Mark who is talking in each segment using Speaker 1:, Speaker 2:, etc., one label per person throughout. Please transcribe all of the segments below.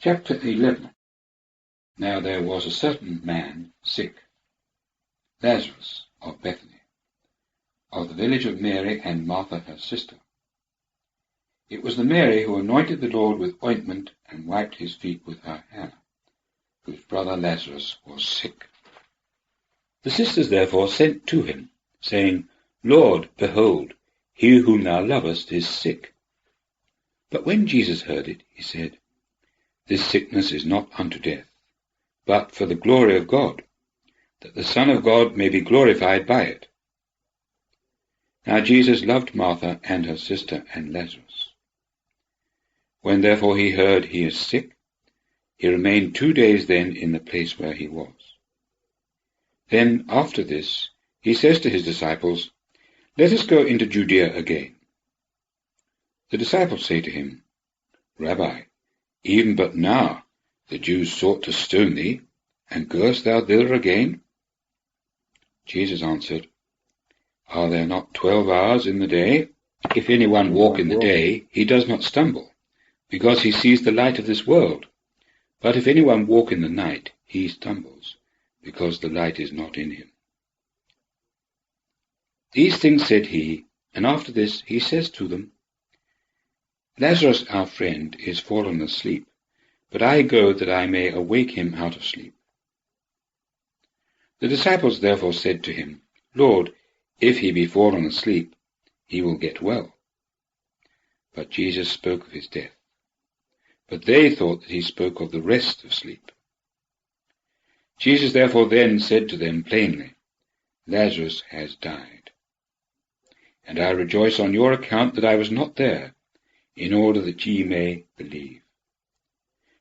Speaker 1: Chapter 11. Now there was a certain man sick, Lazarus of Bethany, of the village of Mary and Martha her sister. It was the Mary who anointed the Lord with ointment and wiped his feet with her hair, whose brother Lazarus was sick. The sisters therefore sent to him, saying, Lord, behold, he whom thou lovest is sick. But when Jesus heard it, he said, This sickness is not unto death, but for the glory of God, that the Son of God may be glorified by it. Now Jesus loved Martha and her sister and Lazarus. When therefore he heard he is sick, he remained 2 days then in the place where he was. Then after this he says to his disciples, Let us go into Judea again. The disciples say to him, Rabbi, even but now the Jews sought to stone thee, and goest thou thither again? Jesus answered, Are there not 12 hours in the day? If any one walk in the day, he does not stumble, because he sees the light of this world. But if any one walk in the night, he stumbles, because the light is not in him. These things said he, and after this he says to them, Lazarus our friend is fallen asleep, but I go that I may awake him out of sleep. The disciples therefore said to him, Lord, if he be fallen asleep, he will get well. But Jesus spoke of his death. But they thought that he spoke of the rest of sleep. Jesus therefore then said to them plainly, Lazarus has died. And I rejoice on your account that I was not there, in order that ye may believe.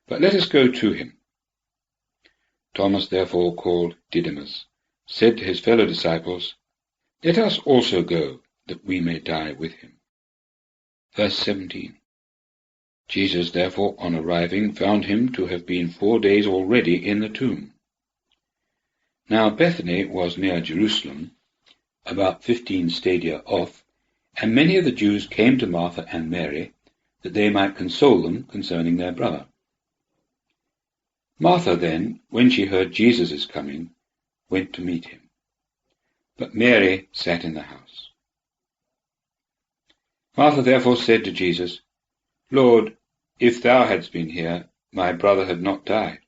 Speaker 1: But let us go to him. Thomas therefore, called Didymus, said to his fellow disciples, Let us also go, that we may die with him. Verse 17. Jesus therefore, on arriving, found him to have been 4 days already in the tomb. Now Bethany was near Jerusalem, about 15 stadia off, and many of the Jews came to Martha and Mary, that they might console them concerning their brother. Martha then, when she heard Jesus is coming, went to meet him. But Mary sat in the house. Martha therefore said to Jesus, Lord, if thou hadst been here, my brother had not died.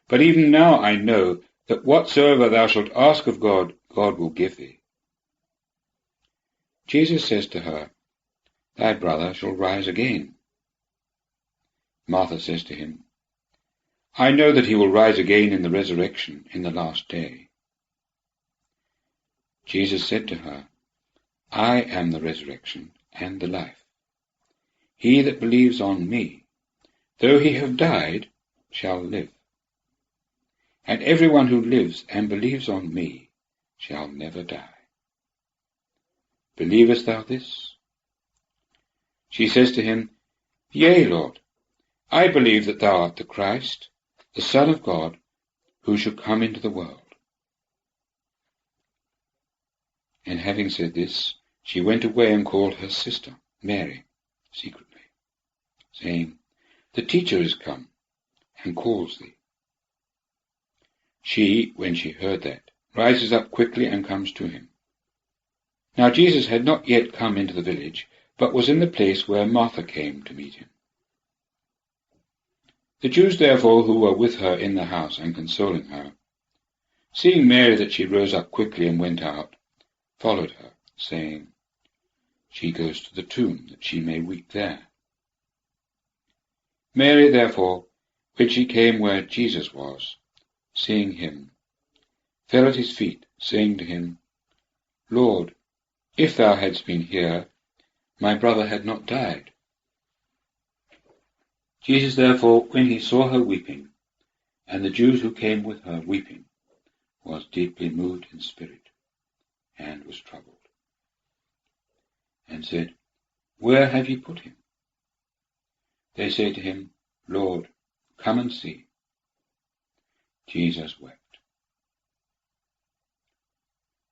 Speaker 1: But even now I know that whatsoever thou shalt ask of God, God will give thee. Jesus says to her, Thy brother shall rise again. Martha says to him, I know that he will rise again in the resurrection in the last day. Jesus said to her, I am the resurrection and the life. He that believes on me, though he have died, shall live. And everyone who lives and believes on me shall never die. Believest thou this? She says to him, Yea, Lord, I believe that thou art the Christ, the Son of God, who should come into the world. And having said this, she went away and called her sister, Mary, secretly, saying, The teacher is come, and calls thee. She, when she heard that, rises up quickly and comes to him. Now Jesus had not yet come into the village, but was in the place where Martha came to meet him. The Jews therefore who were with her in the house and consoling her, seeing Mary that she rose up quickly and went out, followed her, saying, She goes to the tomb, that she may weep there. Mary therefore, when she came where Jesus was, seeing him, fell at his feet, saying to him, Lord, if thou hadst been here, my brother had not died. Jesus therefore, when he saw her weeping, and the Jews who came with her weeping, was deeply moved in spirit, and was troubled, and said, Where have ye put him? They say to him, Lord, come and see. Jesus wept.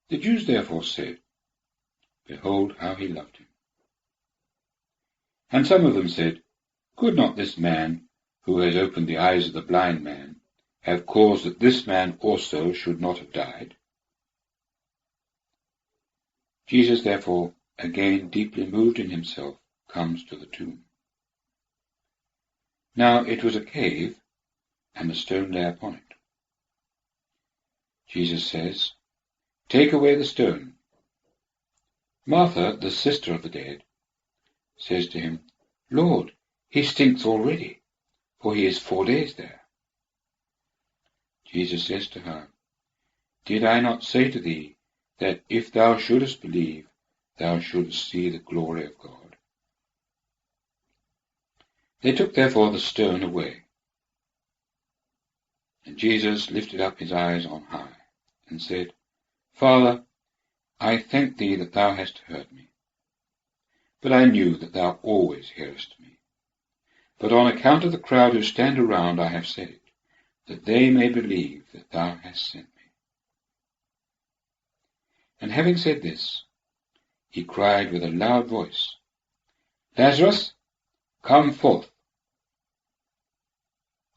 Speaker 1: The Jews therefore said, Behold how he loved him. And some of them said, Could not this man, who has opened the eyes of the blind man, have caused that this man also should not have died? Jesus, therefore, again deeply moved in himself, comes to the tomb. Now it was a cave, and a stone lay upon it. Jesus says, "Take away the stone." Martha, the sister of the dead, says to him, "Lord, he stinks already, for he is 4 days there." Jesus says to her, "Did I not say to thee, that if thou shouldest believe, thou shouldest see the glory of God?" They took therefore the stone away. And Jesus lifted up his eyes on high, and said, "Father, I thank thee that thou hast heard me. But I knew that thou always hearest me. But on account of the crowd who stand around I have said it, that they may believe that thou hast sent me." And having said this, he cried with a loud voice, "Lazarus, come forth."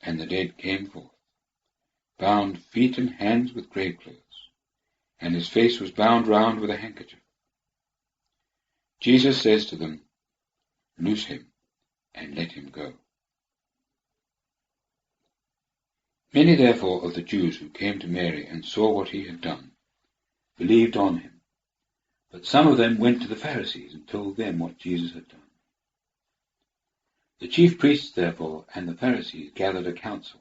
Speaker 1: And the dead came forth, bound feet and hands with grave clothes, and his face was bound round with a handkerchief. Jesus says to them, "Loose him, and let him go." Many therefore of the Jews who came to Mary and saw what he had done, believed on him. But some of them went to the Pharisees and told them what Jesus had done. The chief priests therefore and the Pharisees gathered a council,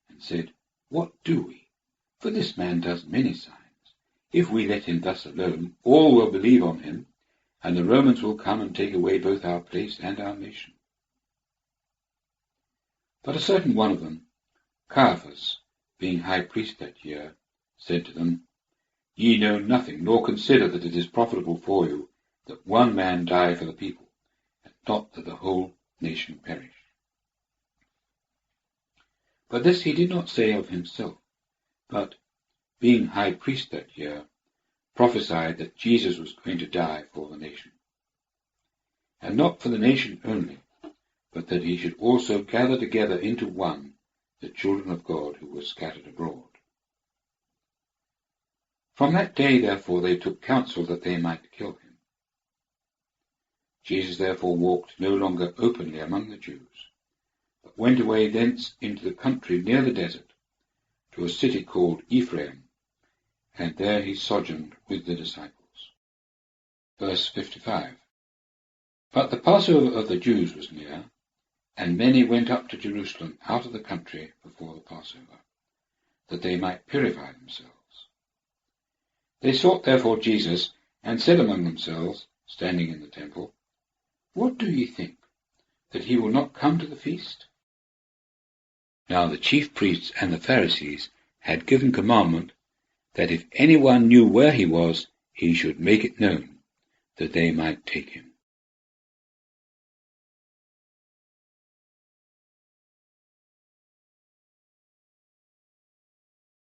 Speaker 1: and said, "What do we? For this man does many signs. If we let him thus alone, all will believe on him, and the Romans will come and take away both our place and our nation." But a certain one of them, Caiaphas, being high priest that year, said to them, "Ye know nothing, nor consider that it is profitable for you that one man die for the people, and not that the whole nation perish." But this he did not say of himself, but, being high priest that year, prophesied that Jesus was going to die for the nation. And not for the nation only, but that he should also gather together into one the children of God who were scattered abroad. From that day, therefore, they took counsel that they might kill him. Jesus therefore walked no longer openly among the Jews, but went away thence into the country near the desert, to a city called Ephraim, and there he sojourned with the disciples. Verse 55. But the Passover of the Jews was near, and many went up to Jerusalem out of the country before the Passover, that they might purify themselves. They sought therefore Jesus, and said among themselves, standing in the temple, "What do ye think, that he will not come to the feast?" Now the chief priests and the Pharisees had given commandment that if anyone knew where he was, he should make it known, that they might take him.